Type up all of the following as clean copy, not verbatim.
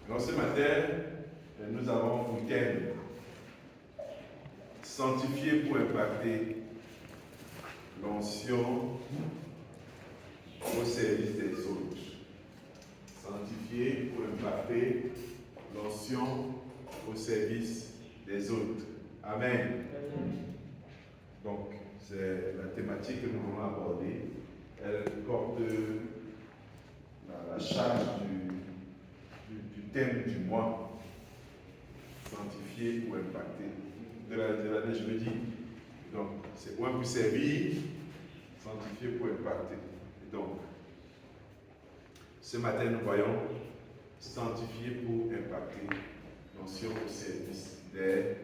Alors ce matin, nous avons pour thème sanctifier pour impacter l'onction au service des autres. Sanctifier pour impacter l'onction au service des autres. Amen. Donc, c'est la thématique que nous allons aborder. Elle porte la charge du thème du mois. Sanctifier ou impacter. De l'année, je veux dire. Donc, c'est un pour servir, sanctifier pour impacter. Et donc, ce matin, nous voyons sanctifier pour impacter l'onction au service des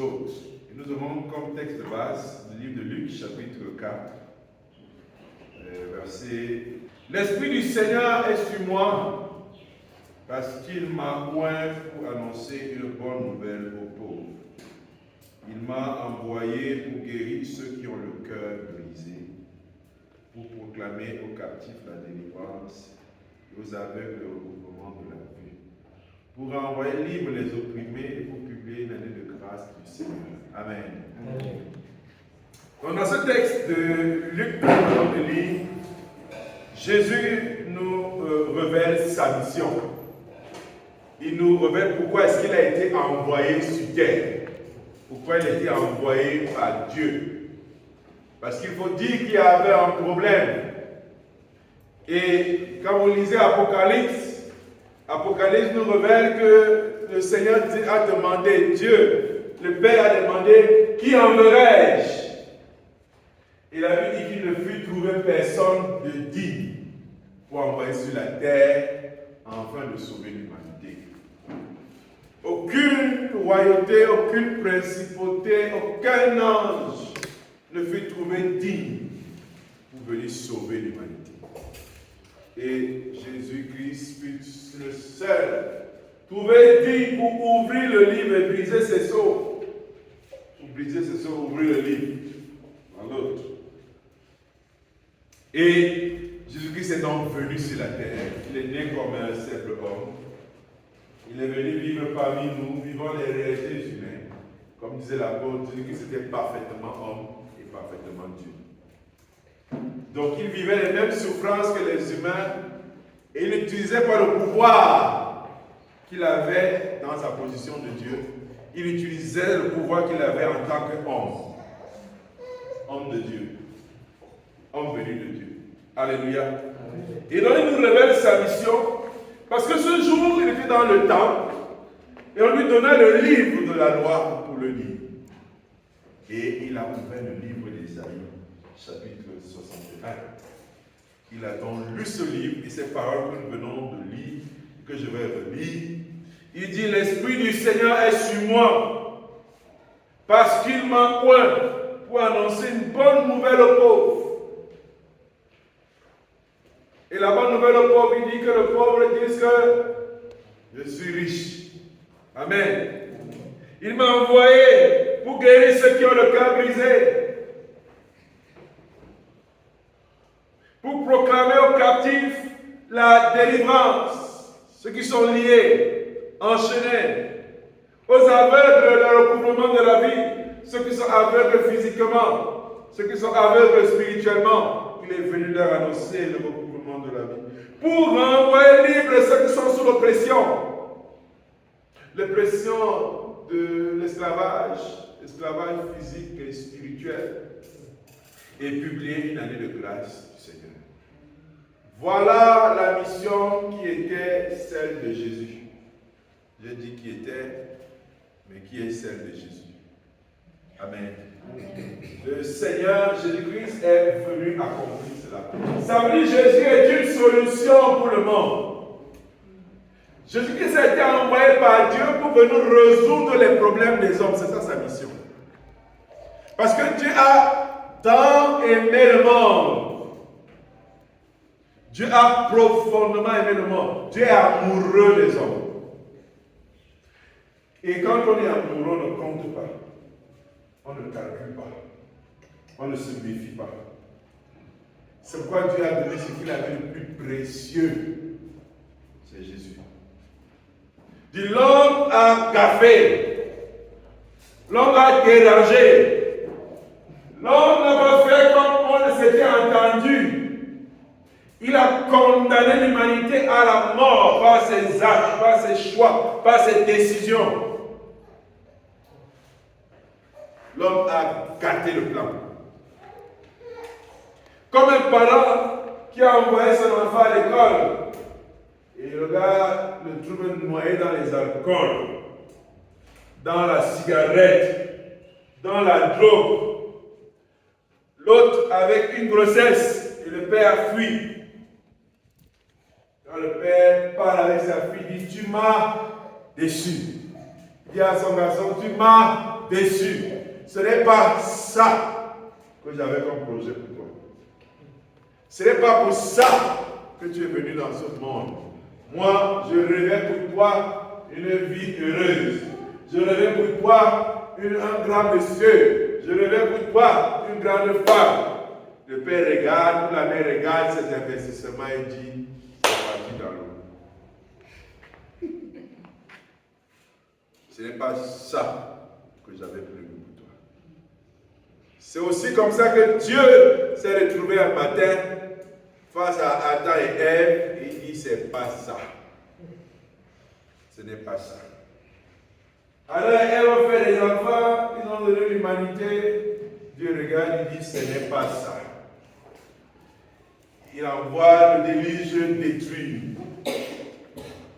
autres. Et nous avons comme texte de base le livre de Luc, chapitre 4, verset. L'Esprit du Seigneur est sur moi, parce qu'il m'a oint pour annoncer une bonne nouvelle aux pauvres. Il m'a envoyé pour guérir ceux qui ont le cœur brisé, pour proclamer aux captifs la délivrance et aux aveugles le recouvrement de la vue, pour envoyer libres les opprimés et pour publier une année de grâce du Seigneur. Amen. Amen. Donc dans ce texte de Luc que nous allons lire, Jésus nous révèle sa mission. Il nous révèle pourquoi est-ce qu'il a été envoyé sur terre. Pourquoi il a été envoyé par Dieu. Parce qu'il faut dire qu'il y avait un problème. Et quand vous lisez Apocalypse nous révèle que le Seigneur a demandé, Dieu, le Père a demandé, qui enverrai-je? Et la Bible dit qu'il ne fut trouvé personne de digne pour envoyer sur la terre afin de sauver l'humanité. Aucune royauté, aucune principauté, aucun ange ne fut trouvé digne pour venir sauver l'humanité. Et Jésus-Christ fut le seul trouvé digne pour ouvrir le livre et briser ses sceaux. Pour briser ses sceaux, ouvrir le livre à l'autre. Et Jésus-Christ est donc venu sur la terre. Il est né comme un simple homme. Il est venu vivre parmi nous, vivant les réalités humaines. Comme disait l'apôtre, Jésus-Christ était parfaitement homme et parfaitement Dieu. Donc il vivait les mêmes souffrances que les humains et il n'utilisait pas le pouvoir qu'il avait dans sa position de Dieu. Il utilisait le pouvoir qu'il avait en tant qu'homme. Homme de Dieu. Homme venu de Dieu. Alléluia. Et donc il nous révèle sa mission. Parce que ce jour, il était dans le temple et on lui donnait le livre de la loi pour le lire. Et il a ouvert le livre d'Ésaïe, chapitre 61. Il a donc lu ce livre et ces paroles que nous venons de lire, que je vais relire. Il dit, l'Esprit du Seigneur est sur moi, parce qu'il m'a oint pour annoncer une bonne nouvelle aux pauvres. Et la bonne nouvelle au pauvre, il dit que le pauvre dise que je suis riche. Amen. Il m'a envoyé pour guérir ceux qui ont le cœur brisé. Pour proclamer aux captifs la délivrance. Ceux qui sont liés, enchaînés. Aux aveugles, le recouvrement de la vie. Ceux qui sont aveugles physiquement. Ceux qui sont aveugles spirituellement. Il est venu leur annoncer le recouvrement de la vie. Pour renvoyer libres ceux qui sont sous l'oppression. L'oppression de l'esclavage physique et spirituel. Et publier une année de grâce du Seigneur. Voilà la mission qui était celle de Jésus. J'ai dit qui était, mais qui est celle de Jésus. Amen. Le Seigneur Jésus-Christ est venu accomplir cela. Ça veut dire que Jésus est une solution pour le monde. Jésus-Christ a été envoyé par Dieu pour venir résoudre les problèmes des hommes. C'est ça sa mission. Parce que Dieu a tant aimé le monde. Dieu a profondément aimé le monde. Dieu est amoureux des hommes. Et quand on est amoureux, on ne compte pas. On ne calcule pas. On ne se méfie pas. C'est pourquoi Dieu a donné ce qu'il avait le plus précieux. C'est Jésus. Dit l'homme a gaffé. L'homme a dérangé. L'homme n'a pas fait comme on ne s'était entendu. Il a condamné l'humanité à la mort par ses actes, par ses choix, par ses décisions. L'homme a gâté le plan. Comme un parent qui a envoyé son enfant à l'école et le gars le trouve noyé dans les alcools, dans la cigarette, dans la drogue. L'autre avec une grossesse et le père fuit. Quand le père parle avec sa fille, il dit: tu m'as déçu. Il dit à son garçon: tu m'as déçu. Ce n'est pas ça que j'avais comme projet pour toi. Ce n'est pas pour ça que tu es venu dans ce monde. Moi, je rêvais pour toi une vie heureuse. Je rêvais pour toi un grand monsieur. Je rêvais pour toi une grande femme. Le père regarde, ou la mère regarde ces investissements et dit: c'est parti dans l'eau. Ce n'est pas ça que j'avais prévu pour toi. C'est aussi comme ça que Dieu s'est retrouvé un matin face à Adam et Ève et il dit: c'est pas ça. Ce n'est pas ça. Adam et Ève ont fait des enfants, ils ont donné l'humanité. Dieu regarde, il dit: ce n'est pas ça. Il envoie le déluge détruire.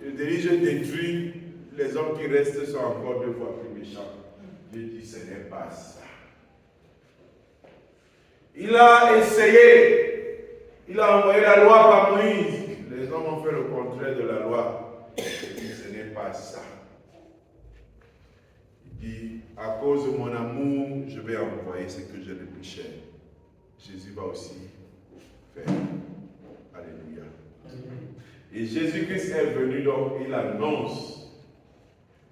Le déluge détruit, les hommes qui restent sont encore 2 fois plus méchants. Dieu dit: ce n'est pas ça. Il a essayé, il a envoyé la loi par Moïse. Les hommes ont fait le contraire de la loi. Il dit: ce n'est pas ça. Il dit: à cause de mon amour, je vais envoyer ce que j'ai de plus cher. Jésus va aussi faire. Alléluia. Et Jésus-Christ est venu, donc il annonce.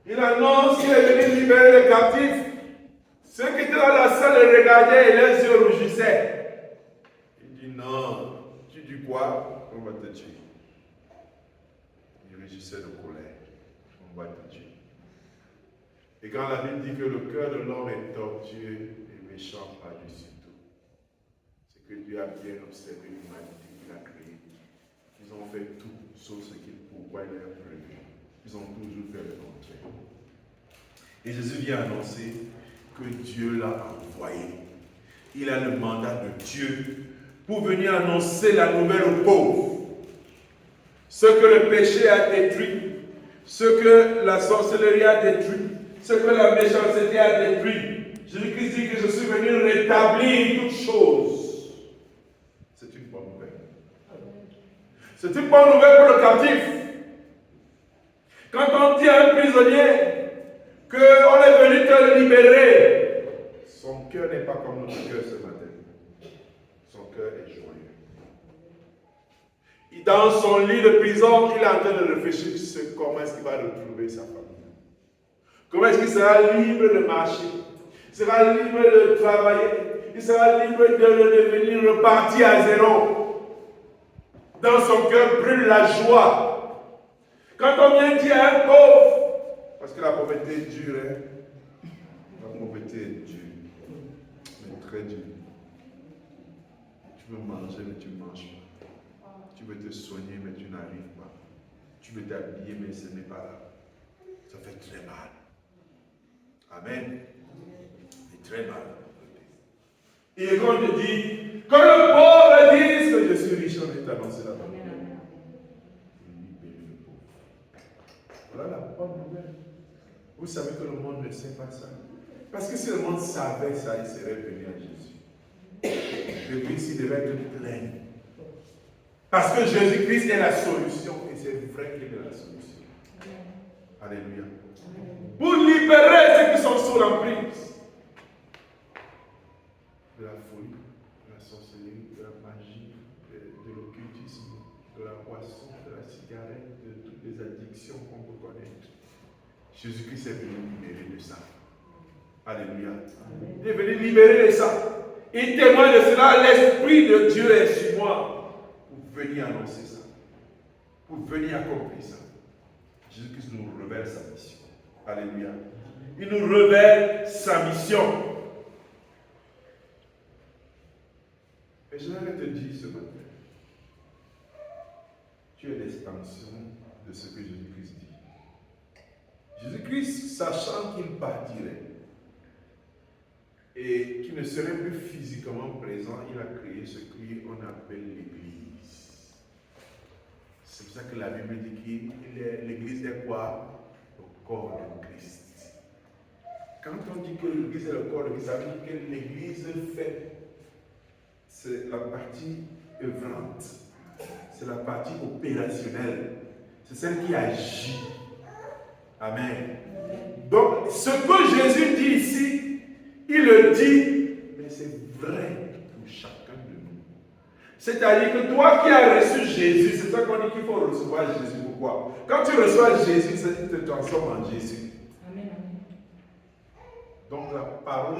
Il annonce qu'il est venu libérer les captifs. Ceux qui étaient dans la salle le regardaient et leurs yeux rougissaient. Il dit: non, tu dis quoi? On va te tuer. Il rugissait de colère. On va te tuer. Et quand la Bible dit que le cœur de l'homme est tortueux et méchant par-dessus tout, c'est que Dieu a bien observé l'humanité qu'il a créée. Ils ont fait tout sauf ce pourquoi il a prévu. Ils ont toujours fait le contraire. Et Jésus vient annoncer que Dieu l'a envoyé. Il a le mandat de Dieu pour venir annoncer la nouvelle aux pauvres. Ce que le péché a détruit, ce que la sorcellerie a détruit, ce que la méchanceté a détruit. Jésus-Christ dit que je suis venu rétablir toutes choses. C'est une bonne nouvelle. C'est une bonne nouvelle pour le captif. Quand on dit à un prisonnier qu'on est venu te le libérer, son cœur n'est pas comme notre cœur ce matin. Son cœur est joyeux. Dans son lit de prison, il est en train de réfléchir sur comment est-ce qu'il va retrouver sa famille. Comment est-ce qu'il sera libre de marcher? Il sera libre de travailler. Il sera libre de devenir reparti à zéro. Dans son cœur brûle la joie. Quand on vient dire à un pauvre, parce que la pauvreté est dure, hein? La pauvreté est dure, mais très dure. Tu veux manger, mais tu ne manges pas. Tu veux te soigner, mais tu n'arrives pas. Tu veux t'habiller, mais ce n'est pas là. Ça fait très mal. Amen. C'est très mal. Et quand on te dit, quand le pauvre dit que je suis riche, on est annoncé là-bas. Libérer le pauvre. Voilà la bonne nouvelle. Vous savez que le monde ne sait pas ça. Parce que si le monde savait ça, il serait venu à Jésus. Le Christ, il devait être plein. Parce que Jésus-Christ est la solution. Et c'est vrai qu'il est la solution. Alléluia. Pour libérer ceux qui sont sous l'emprise de la folie, de la sorcellerie, de la magie, de l'occultisme, de la boisson, de la cigarette, de toutes les addictions qu'on peut connaître. Jésus-Christ est venu libérer de ça. Alléluia. Il est venu libérer de ça. Il témoigne de cela. L'Esprit de Dieu est sur moi pour venir annoncer ça, pour venir accomplir ça. Jésus-Christ nous révèle sa mission. Alléluia. Il nous révèle sa mission. Et je vais te dire ce matin, tu es l'extension de ce que Jésus-Christ dit. Jésus-Christ, sachant qu'il partirait et qu'il ne serait plus physiquement présent, il a créé ce qu'on appelle l'Église. C'est pour ça que la Bible dit que l'Église est quoi? Le corps de Christ. Quand on dit que l'Église est le corps de Christ, ça veut dire que l'Église fait, c'est la partie œuvrante, c'est la partie opérationnelle, c'est celle qui agit. Amen. Donc, ce que Jésus dit ici, il le dit, mais c'est vrai pour chacun de nous. C'est-à-dire que toi qui as reçu Jésus, c'est ça qu'on dit qu'il faut recevoir Jésus. Pourquoi? Quand tu reçois Jésus, ça te transforme en Jésus. Amen. Donc la parole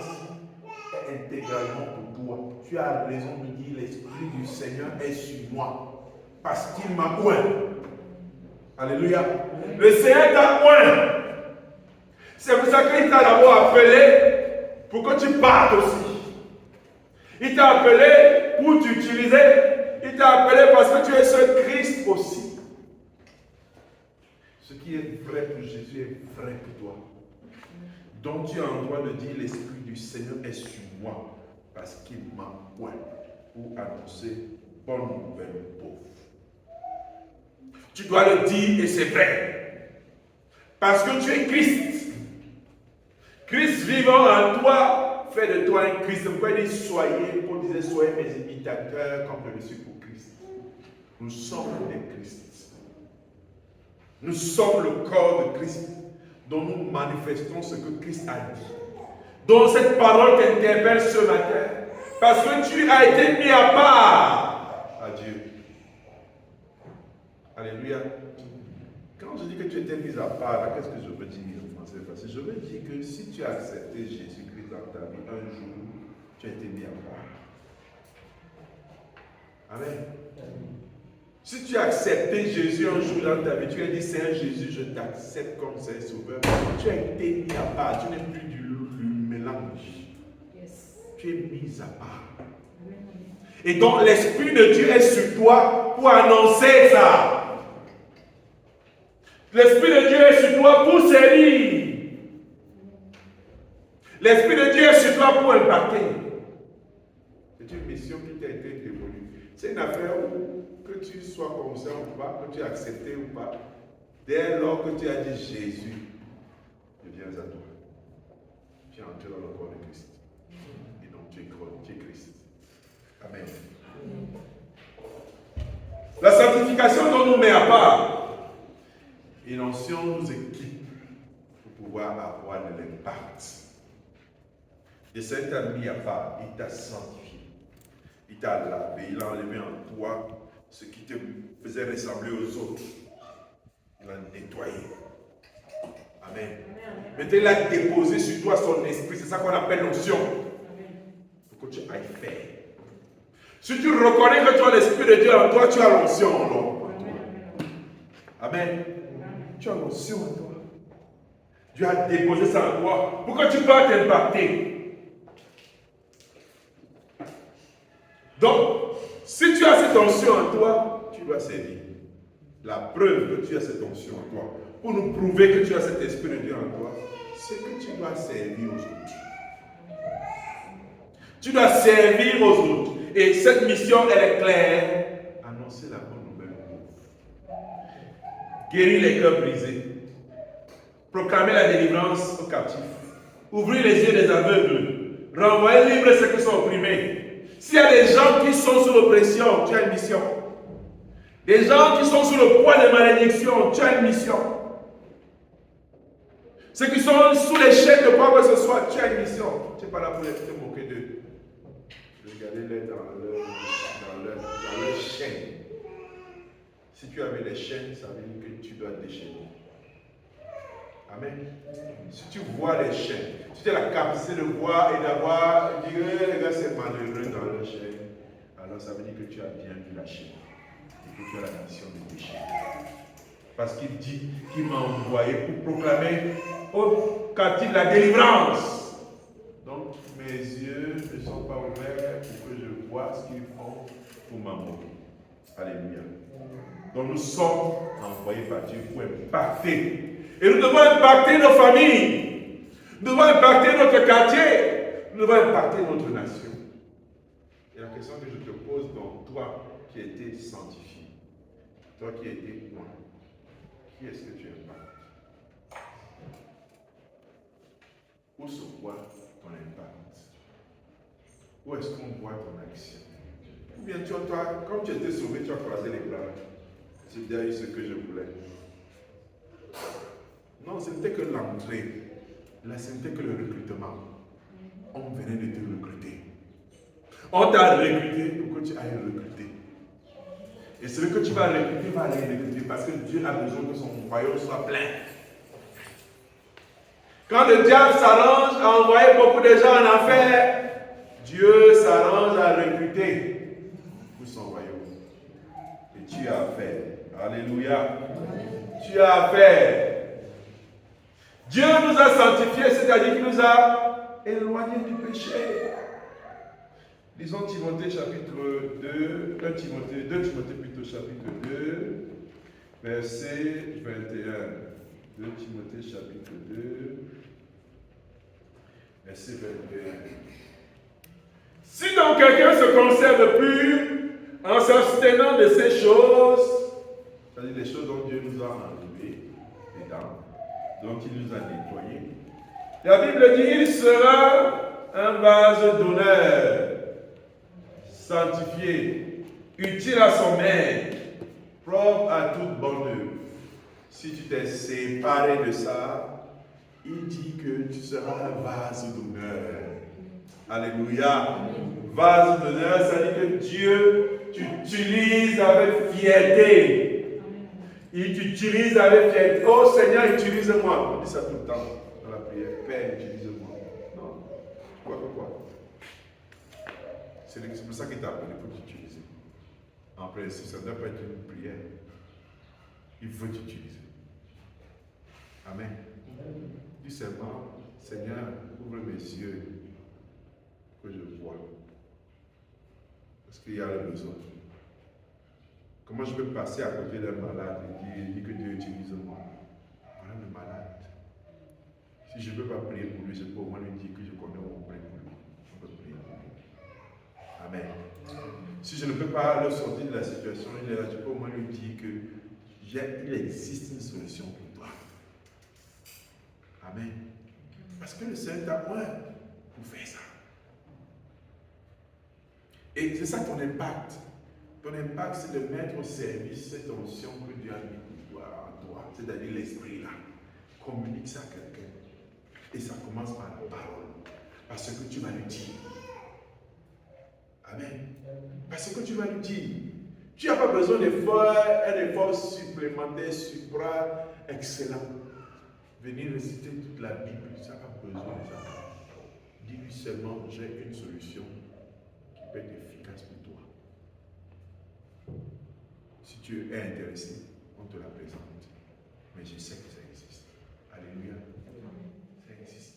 est intégralement pour toi. Tu as raison de dire l'Esprit du Seigneur est sur moi. Parce qu'il m'a oint. Alléluia. Le Seigneur t'a oint. C'est pour ça qu'il t'a d'abord appelé pour que tu partes aussi. Il t'a appelé pour t'utiliser. Il t'a appelé parce que tu es ce Christ aussi. Ce qui est vrai pour Jésus est vrai pour toi. Donc tu as le droit de dire l'Esprit du Seigneur est sur moi parce qu'il m'a oint pour annoncer bonne nouvelle aux pauvres. Tu dois le dire et c'est vrai. Parce que tu es Christ. Christ vivant en toi fait de toi un Christ. Pourquoi il dit soyez, Paul disait soyez mes imitateurs comme je le suis pour Christ. Nous sommes des Christ. Nous sommes le corps de Christ dont nous manifestons ce que Christ a dit. Donc cette parole t'interpelle ce matin parce que tu as été mis à part à Dieu. Alléluia. Quand je dis que tu étais mis à part, qu'est-ce que je veux dire en français? Parce que je veux dire que si tu as accepté Jésus-Christ dans ta vie, un jour, tu as été mis à part. Amen. Si tu as accepté Jésus un jour dans ta vie, tu as dit Seigneur Jésus, je t'accepte comme Seigneur Sauveur. Tu as été mis à part, tu n'es plus du mélange. Yes. Tu es mis à part. Amen. Et donc l'Esprit de Dieu est sur toi pour annoncer ça. L'Esprit de Dieu est sur toi pour servir. L'Esprit de Dieu est sur toi pour impacter. C'est une mission qui t'a été dévolue. C'est une affaire où, que tu sois conscient ou pas, que tu as accepté ou pas, dès lors que tu as dit Jésus, je viens à toi. Tu es entré dans le corps de Christ. Et donc tu es Christ. Amen. La sanctification dont nous met à part, et l'ancien nous équipe pour pouvoir avoir de l'impact. Le Seigneur t'a mis à part, il t'a sanctifié, il t'a lavé, il a enlevé en toi ce qui te faisait ressembler aux autres. Il a nettoyé. Amen. Maintenant, il a déposé sur toi son esprit, c'est ça qu'on appelle l'onction. Pour que tu ailles faire. Si tu reconnais que tu as l'Esprit de Dieu en toi, tu as l'onction en toi. Amen. Tu as l'onction en toi. Dieu a déposé ça en toi pour que tu puisses t'impacter. Donc, si tu as cette onction en toi, tu dois servir. La preuve que tu as cette onction en toi, pour nous prouver que tu as cet Esprit de Dieu en toi, c'est que tu dois servir aux autres. Tu dois servir aux autres. Et cette mission, elle est claire. Annoncer la bonne nouvelle aux pauvres. Guérir les cœurs brisés. Proclamer la délivrance aux captifs. Ouvrir les yeux des aveugles. Renvoyer libres ceux qui sont opprimés. S'il y a des gens qui sont sous l'oppression, tu as une mission. Des gens qui sont sous le poids de malédiction, tu as une mission. Ceux qui sont sous les chaînes de quoi que ce soit, tu as une mission. Tu n'es pas là pour te moquer d'eux. Regardez-les dans leur chaîne. Si tu avais les chaînes, ça veut dire que tu dois déchaîner. Amen. Si tu vois les chaînes, si tu as la capacité de voir et d'avoir, dire les gars c'est malheureux dans leur chaîne, alors ça veut dire que tu as bien vu la chaîne et que tu as la mission de déchaîner. Parce qu'il dit qu'il m'a envoyé pour proclamer aux captifs la délivrance. Donc mes yeux ne sont pas ouverts pour que je vois ce qu'ils font pour m'amour. Alléluia. Donc nous sommes envoyés par Dieu pour impacter. Et nous devons impacter nos familles. Nous devons impacter notre quartier. Nous devons impacter notre nation. Et la question que je te pose, donc, toi qui as été sanctifié, toi qui as été loin, qui est-ce que tu impactes? Où se voit ton impact? Où est-ce qu'on voit ton action? Ou bien toi, comme tu étais sauvé, tu as croisé les bras. J'ai déjà eu ce que je voulais. Non, ce n'était que l'entrée. Là, ce n'était que le recrutement. On venait de te recruter. On t'a recruté pour que tu ailles recruter. Et celui que tu vas recruter va aller recruter parce que Dieu a besoin que son royaume soit plein. Quand le diable s'arrange à envoyer beaucoup de gens en enfer, Dieu s'arrange à recruter pour son royaume. Et tu as fait. Alléluia. Tu as fait. Dieu nous a sanctifiés, c'est-à-dire qu'il nous a éloignés du péché. Lisons Timothée chapitre 2, 2 Timothée plutôt chapitre 2, verset 21. 2 Timothée chapitre 2, verset 21. Si donc quelqu'un se conserve pur en s'abstenant de ces choses, c'est-à-dire les choses dont Dieu nous a enlevées, les dents, dont il nous a nettoyés, la Bible dit il sera un vase d'honneur, sanctifié, utile à son maître, propre à toute bonne œuvre. Si tu t'es séparé de ça, il dit que tu seras un vase d'honneur. Alléluia. Vase d'honneur, ça dit que Dieu t'utilise avec fierté. Il t'utilise avec fierté. Oh Seigneur, utilise-moi. On dit ça tout le temps dans la prière. Père, utilise-moi. Non. Quoi. C'est pour ça qu'il t'a appelé pour t'utiliser. En principe, ça ne doit pas être une prière. Il veut t'utiliser. Amen. Dis seulement, Seigneur, ouvre mes yeux que je vois. Parce qu'il y a le besoin. Comment je peux passer à côté d'un malade et dire que Dieu utilise moi? Voilà le malade. Si je ne peux pas prier pour lui, je peux au moins lui dire que je connais mon prêt pour lui. On peut prier pour lui. Amen. Si je ne peux pas le sortir de la situation, il est là, je peux au moins lui dire qu'il existe une solution pour toi. Amen. Parce que le Seigneur t'a point pour faire ça. Et c'est ça ton impact. Ton impact, c'est de mettre au service cette onction que Dieu a mis pour toi, en toi, c'est-à-dire l'esprit là. Communique ça à quelqu'un. Et ça commence par la parole. Parce que tu vas lui dire. Amen. Parce que tu vas lui dire. Tu n'as pas besoin un effort supplémentaire, excellent. Venir réciter toute la Bible, tu n'as pas besoin de ça. Dis-lui seulement, j'ai une solution qui peut être efficace pour toi. Si tu es intéressé, on te la présente. Mais je sais que ça existe. Alléluia. Ça existe.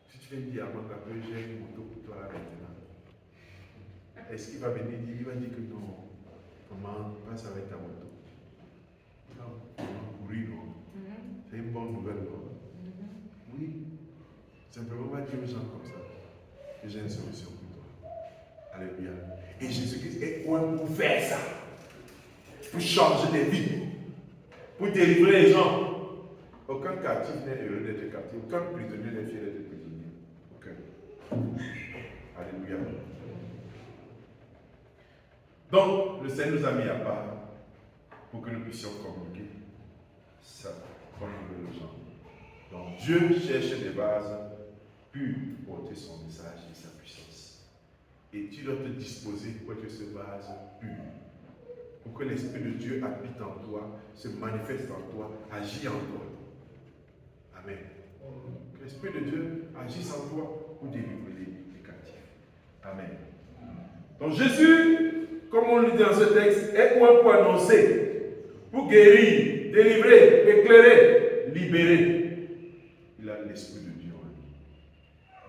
Si tu viens dire à mon appel, j'ai une moto pour toi là maintenant. Est-ce qu'il va venir dire, il va dire que non. Comment passe avec ta moto? Non, on va courir, non. C'est une bonne nouvelle, non? Oui. Simplement, on va dire aux gens comme ça que j'ai une solution pour toi. Alléluia. Et Jésus-Christ est loin pour faire ça. Pour changer des vies. Pour délivrer les gens. Aucun captif n'est heureux d'être captif. Aucun prisonnier n'est fier d'être prisonnier. Aucun. Alléluia. Donc, le Seigneur nous a mis à part pour que nous puissions communiquer ça comme nous le gens. Donc, Dieu cherche des bases pures pour porter son message et sa puissance. Et tu dois te disposer pour que ce vase pur, pour que l'Esprit de Dieu habite en toi, se manifeste en toi, agit en toi. Amen. Que l'Esprit de Dieu agisse en toi pour délivrer les captifs. Amen. Donc Jésus, comme on le dit dans ce texte, est loin pour annoncer pour guérir, délivrer, éclairer, libérer. Il a l'Esprit de Dieu en lui.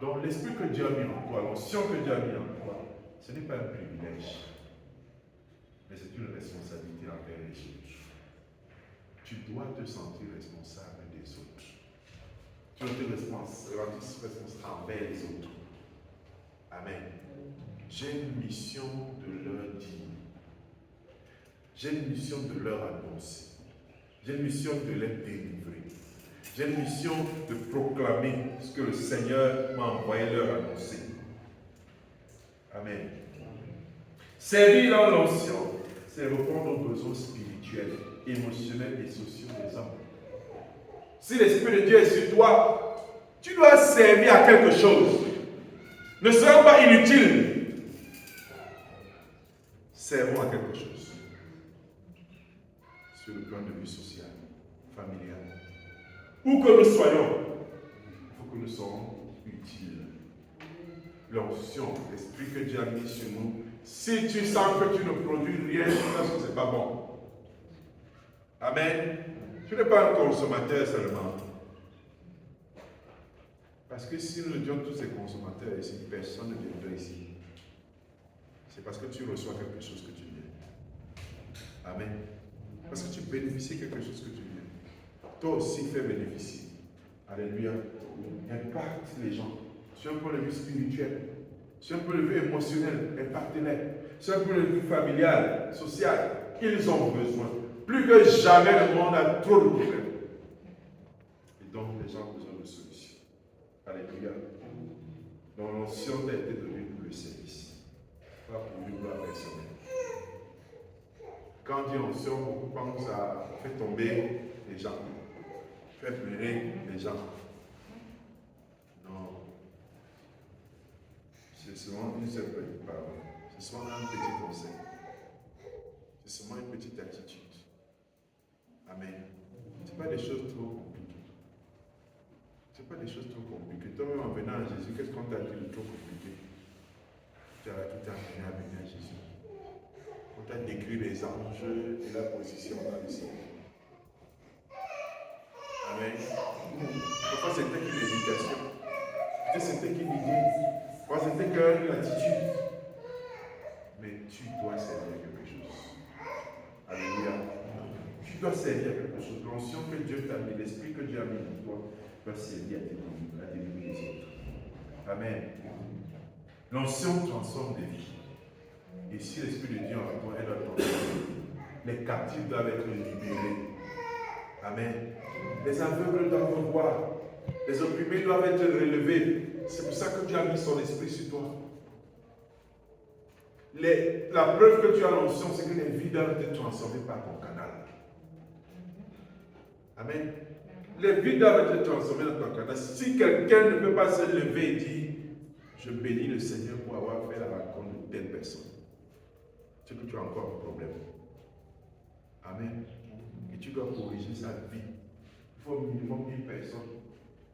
Donc l'Esprit que Dieu a mis en toi, l'onction que Dieu a mis en toi, ce n'est pas un privilège, mais c'est une responsabilité envers les autres. Tu dois te sentir responsable des autres. Tu dois te responsable envers les autres. Amen. J'ai une mission de leur dire. J'ai une mission de leur annoncer. J'ai une mission de les délivrer. J'ai une mission de proclamer ce que le Seigneur m'a envoyé leur annoncer. Amen. Servir dans l'onction, c'est répondre aux besoins spirituels, émotionnels et sociaux des hommes. Si l'Esprit de Dieu est sur toi, tu dois servir à quelque chose. Ne soyons pas inutiles. Servons à quelque chose. Sur le plan de vue social, familial. Où que nous soyons, il faut que nous soyons utiles. L'onction, l'Esprit que Dieu a mis sur nous, si tu sens que tu ne produis rien, ce n'est pas bon. Amen. Tu n'es pas un consommateur seulement. Parce que si nous étions tous ces consommateurs ici, personne ne viendrait ici. C'est parce que tu reçois quelque chose que tu viens. Amen. Parce que tu bénéficies quelque chose que tu viens. Toi aussi, fais bénéficier. Alléluia. Impacte les gens. Sur un point de vue spirituel, sur un point de vue émotionnel, impacte-les. Sur un point de vue familial, social, ils ont besoin. Plus que jamais, le monde a trop de problèmes. Et donc, les gens ont besoin de solutions. Alléluia. Donc, l'onction t'a été donnée pour le service. Pas pour une gloire personnelle. Quand on dit onction, on pense à faire tomber les gens, faire pleurer les gens. Non. C'est seulement une seule petite parole. C'est seulement un petit conseil. C'est seulement une petite attitude. Amen. Ce n'est pas des choses trop compliquées. Ce n'est pas des choses trop compliquées. Toi-même en venant à Jésus, qu'est-ce qu'on t'a dit de trop compliqué? Tu as tout amené à venir à Jésus. On t'a décrit les anges et la position dans le ciel. Amen. Parfois c'était qu'une invitation. C'était qu'une idée. Parfois c'était qu'une attitude. Mais tu dois servir quelque chose. Alléluia. Tu dois servir quelque chose. L'onction que Dieu t'a mis, l'esprit que Dieu a mis en toi, doit servir à délivrer les autres. Amen. L'onction transforme des vies. Et si l'Esprit de Dieu en toi, elle doit transformer. Les captifs doivent être libérés. Amen. Les aveugles doivent voir. Les opprimés doivent être relevés. C'est pour ça que Dieu a mis son esprit sur toi. La preuve que tu as l'onction, c'est que les vies doivent être transformées par ton canal. Amen. Les vies doivent être transformées dans ton canal. Si quelqu'un ne peut pas se lever et dire, je bénis le Seigneur pour avoir fait la rencontre de telle personne, c'est que tu as encore un problème. Amen. Et tu dois corriger sa vie. Il faut au minimum 1000 personnes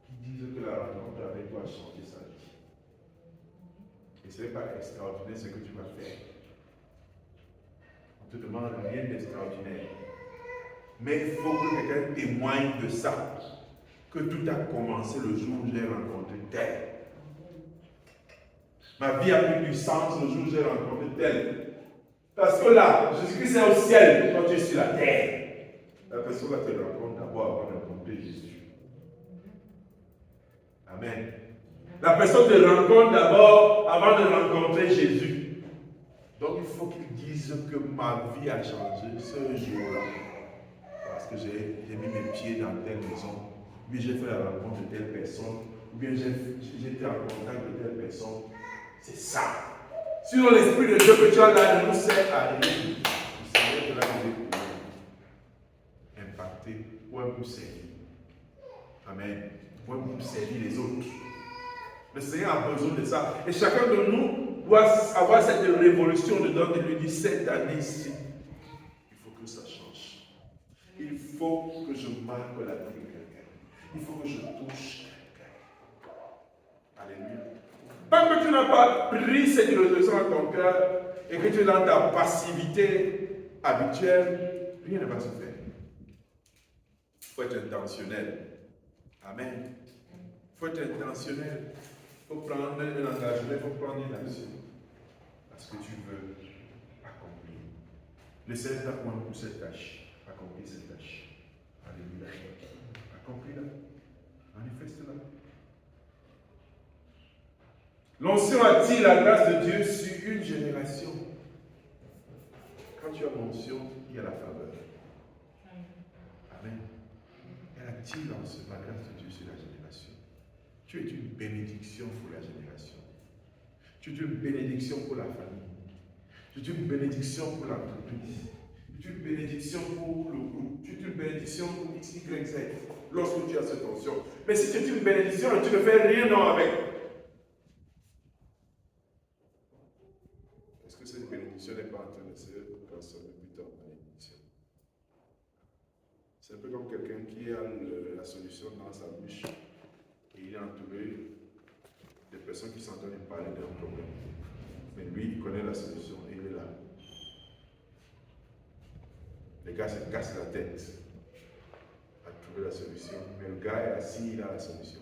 qui disent que la rencontre avec toi a changé sa vie. Et ce n'est pas extraordinaire ce que tu vas faire. On ne te demande rien d'extraordinaire. Mais il faut que quelqu'un témoigne de ça. Que tout a commencé le jour où j'ai rencontré tel. Ma vie a pris du sens le jour où j'ai rencontré tel. Parce que là, Jésus-Christ est au ciel quand tu es sur la terre. La personne va te rencontrer d'abord avant de rencontrer Jésus. Amen. La personne te rencontre d'abord avant de rencontrer Jésus. Donc il faut qu'il dise que ma vie a changé ce jour-là. Parce que j'ai mis mes pieds dans telle maison. Ou bien j'ai fait la rencontre de telle personne. Ou bien j'ai été en contact de telle personne. C'est ça. Sinon, l'Esprit de Dieu que tu as là ne nous sert à rien. Le Seigneur te l'a donné pour impacter, pour servir. Amen. Pour servir les autres. Le Seigneur a besoin de ça. Et chacun de nous doit avoir cette révolution dedans et lui dire cette année-ci, il faut que ça change. Il faut que je marque la vie de quelqu'un. Il faut que je touche quelqu'un. Alléluia. Tant que tu n'as pas pris cette résolution dans ton cœur et que tu es dans ta passivité habituelle, rien ne va se faire. faut être intentionnel. Amen. Il faut être intentionnel. Il faut prendre un engagement, il faut prendre une action. Parce que tu veux accomplir. Le Seigneur t'a commandé pour cette tâche. Accomplir cette tâche. Alléluia. Accomplis-la. Manifeste-la. L'onction attire la grâce de Dieu sur une génération. Quand tu as l'onction, il y a la faveur. Amen. Elle attire la grâce de Dieu sur la génération. Tu es une bénédiction pour la génération. Tu es une bénédiction pour la famille. Tu es une bénédiction pour l'entreprise. Tu es une bénédiction pour le groupe. Tu es une bénédiction pour X, Y, Z. Lorsque tu as cette onction. Mais si tu es une bénédiction et tu ne fais rien avec, est-ce que cette bénédiction n'est pas en train de se transformer plus tard en bénédiction? C'est un peu comme quelqu'un qui a la solution dans sa bouche et il est entouré de personnes qui sont en train de parler d'un problème. Mais lui, il connaît la solution et il est là. Les gars se cassent la tête à trouver la solution, mais le gars est assis, il a la solution.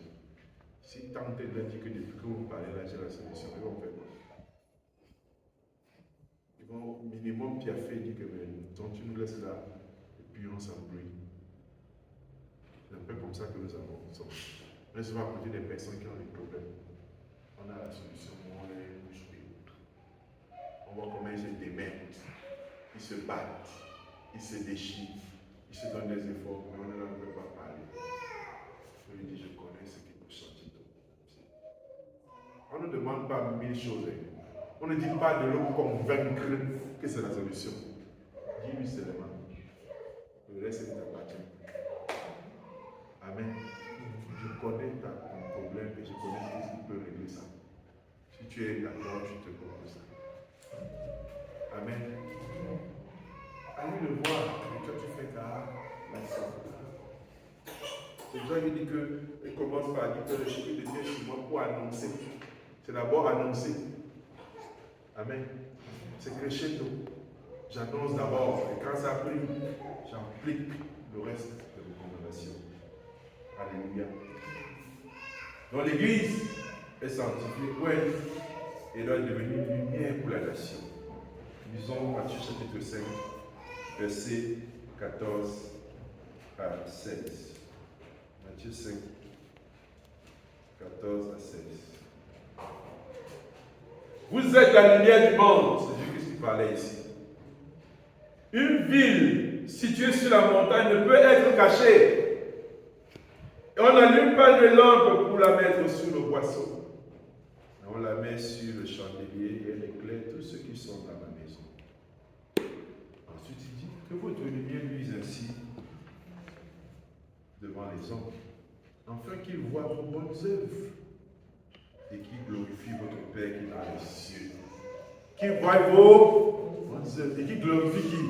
Si tant de gens disent que depuis que vous parlez là, j'ai la solution, ils vont faire quoi? Ils vont minimum piaffer et dire que donc tu nous laisses là et puis on s'embrouille. C'est un peu comme ça que nous avons. On est souvent à côté des personnes qui ont des problèmes. On a la solution, on les bouge bée. On voit comment ils se démènent, ils se battent, ils se déchirent, ils se donnent des efforts, mais on ne peut pas parler. Je lui dis, je connais ce qui peut changer. On ne demande pas 1000 choses. On ne dit pas de le convaincre que c'est la solution. Dis-lui seulement. Le reste t'appartient. Amen. Je connais ton problème et je connais ce qui peut régler ça. Si tu es d'accord, je te propose ça. Amen. Allez le voir et toi tu fais ta mission. C'est pour ça qu'il dit qu'il commence par dire que le chiffre de Dieu chez moi pour annoncer. C'est d'abord annoncer. Amen. C'est crescendo. J'annonce d'abord et quand ça prie, j'applique le reste de recommandation. Alléluia. Donc l'église est sanctifiée, ouais, et doit devenir lumière pour la nation. Lisons Matthieu chapitre 5, versets 14 à 16. Matthieu 5, 14 à 16. Vous êtes la lumière du monde. C'est Jésus qui parlait ici. Une ville située sur la montagne ne peut être cachée. Et on n'allume pas de lampe pour la mettre sur le boisseau. On la met sur le chandelier et elle éclaire tous ceux qui sont dans la maison. Ensuite, il dit que votre lumière luise ainsi devant les hommes, afin qu'ils voient vos bonnes œuvres et qu'ils glorifient votre Père qui est dans les cieux. Qu'ils voient vos bonnes œuvres et qu'ils glorifient qui?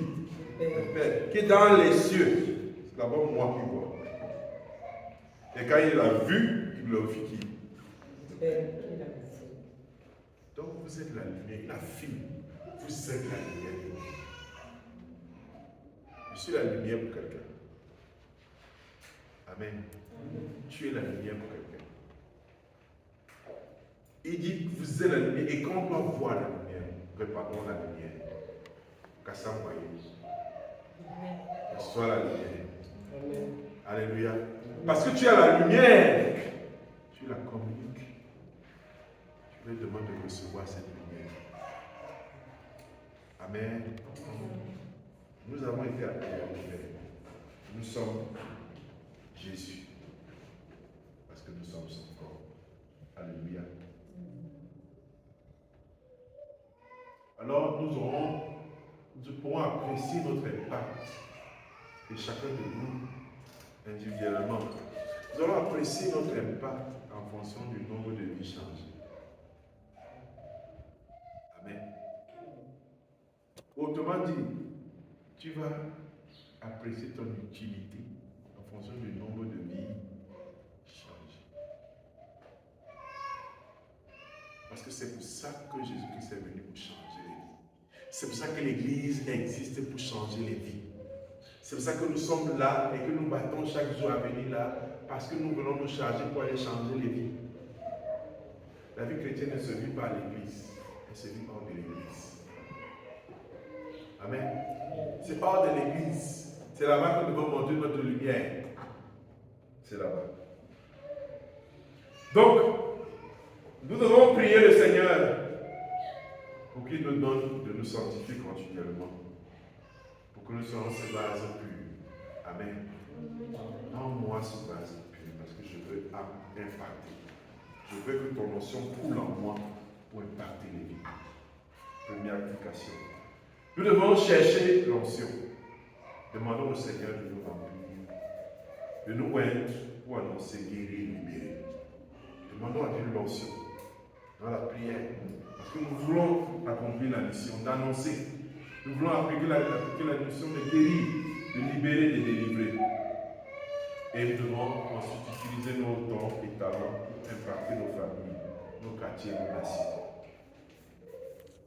Le Père qui est dans les cieux. C'est d'abord moi qui vois. Et quand il l'a vu, il glorifie qui? Donc vous êtes la lumière, il a fini. Vous êtes la lumière. Je suis la lumière pour quelqu'un. Amen. Tu es la lumière pour quelqu'un. Il dit, vous êtes la lumière. Et quand on doit voir la lumière, préparons la lumière. Qu'à sois la lumière. Amen. Alléluia. Parce que tu as la lumière, tu la communiques. Tu lui demandes de recevoir cette lumière. Amen. Nous avons été appelés à lumière. Nous sommes Jésus. Parce que nous sommes son corps. Alléluia. Alors nous pourrons apprécier notre impact. Et chacun de nous, individuellement, nous allons apprécier notre impact en fonction du nombre de vies changées. Amen. Autrement dit, tu vas apprécier ton utilité en fonction du nombre de vies changées. Parce que c'est pour ça que Jésus-Christ est venu pour changer les vies. C'est pour ça que l'Église existe pour changer les vies. C'est pour ça que nous sommes là et que nous battons chaque jour à venir là, parce que nous voulons nous charger pour aller changer les vies. La vie chrétienne ne se vit pas à l'église, elle se vit hors de l'église. Amen. C'est hors de l'église. C'est là-bas que nous devons montrer notre lumière. C'est là-bas. Donc, nous devons prier le Seigneur pour qu'il nous donne de nous sanctifier continuellement. Pour que nous soyons ces bases pures. Amen. Rends-moi ce base pure parce que je veux impacter. Je veux que ton notion coule en moi pour impacter les vies. Première application. Nous devons chercher l'onction. Demandons au Seigneur de nous remplir, de nous oindre pour annoncer, guérir, libérer. Demandons à Dieu l'onction dans la prière. Parce que nous voulons accomplir la mission d'annoncer. Nous voulons appliquer la mission de guérir, de libérer, de délivrer. Et nous devons ensuite utiliser nos dons et talents pour impacter nos familles, nos quartiers, nos nations.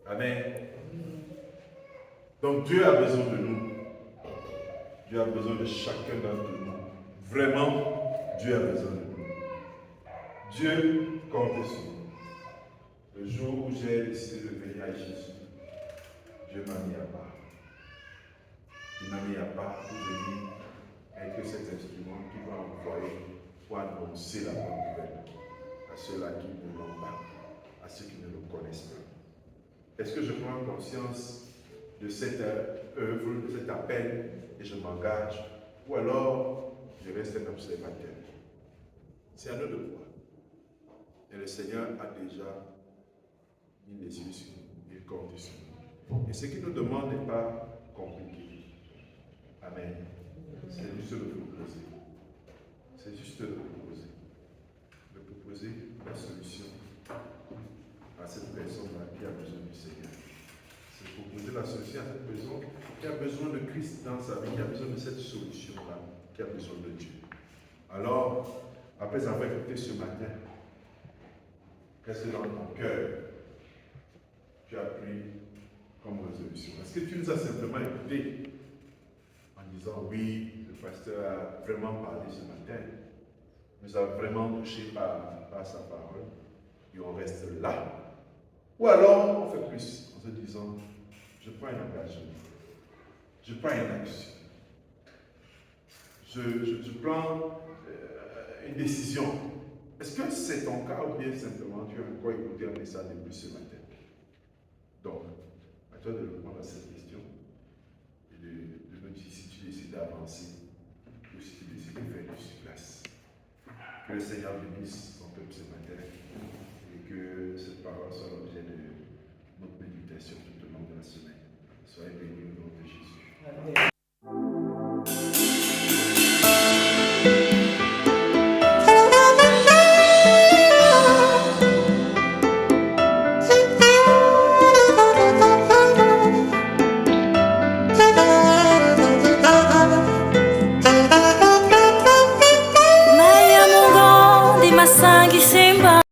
Amen. Donc Dieu a besoin de nous. Dieu a besoin de chacun d'entre nous. Vraiment, Dieu a besoin de nous. Dieu compte sur nous. Le jour où j'ai décidé de venir à Jésus, Dieu m'a mis à part. Il m'a mis à part pour venir être cet instrument qui va envoyer pour annoncer la bonne nouvelle à ceux-là qui ne l'ont pas, à ceux qui ne le connaissent pas. Est-ce que je prends conscience de cette œuvre, de cet appel et je m'engage, ou alors je reste un observateur? C'est à nous de voir. Et le Seigneur a déjà mis les yeux sur nous, il compte sur nous. Et ce qu'il nous demande n'est pas compliqué. Amen. C'est juste de proposer. C'est juste de proposer. De proposer la solution à cette personne-là qui a besoin du Seigneur. C'est proposer la solution à cette personne qui a besoin de Christ dans sa vie, qui a besoin de cette solution-là, qui a besoin de Dieu. Alors, après avoir écouté ce matin, qu'est-ce que dans ton cœur tu as pris comme résolution? Est-ce que tu nous as simplement écouté en disant oui, le pasteur a vraiment parlé ce matin, nous a vraiment touché par sa parole, et on reste là? Ou alors on fait plus en se disant, je prends un engagement, je prends une action, je prends une décision. Est-ce que c'est ton cas ou bien simplement tu as encore écouté un message de plus ce matin? Donc, à toi de répondre à cette question et de nous dire si tu décides d'avancer ou si tu décides de faire du place. Que le Seigneur bénisse son peuple ce matin et que cette parole soit l'objet de notre méditation tout au long de la semaine. Soyez bénis au nom de Jésus. Amen.